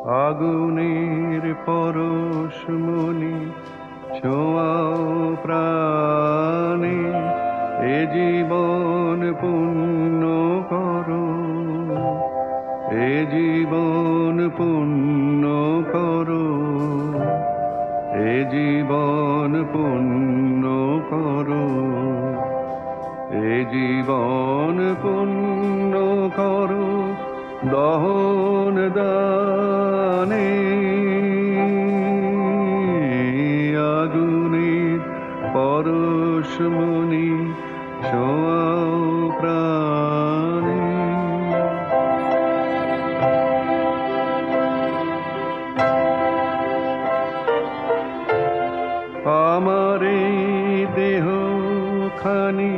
আগুনের পরশমণি ছোঁয়াও প্রাণে, এ জীবন পুণ্য করো, এ জীবন পুণ্য করো, এ জীবন পুণ্য করো, এ জীবন পুণ্য করো দহন দানে। আগুনের পরশমণি ছোঁয়াও প্রাণে। আমার এই দেহ খানি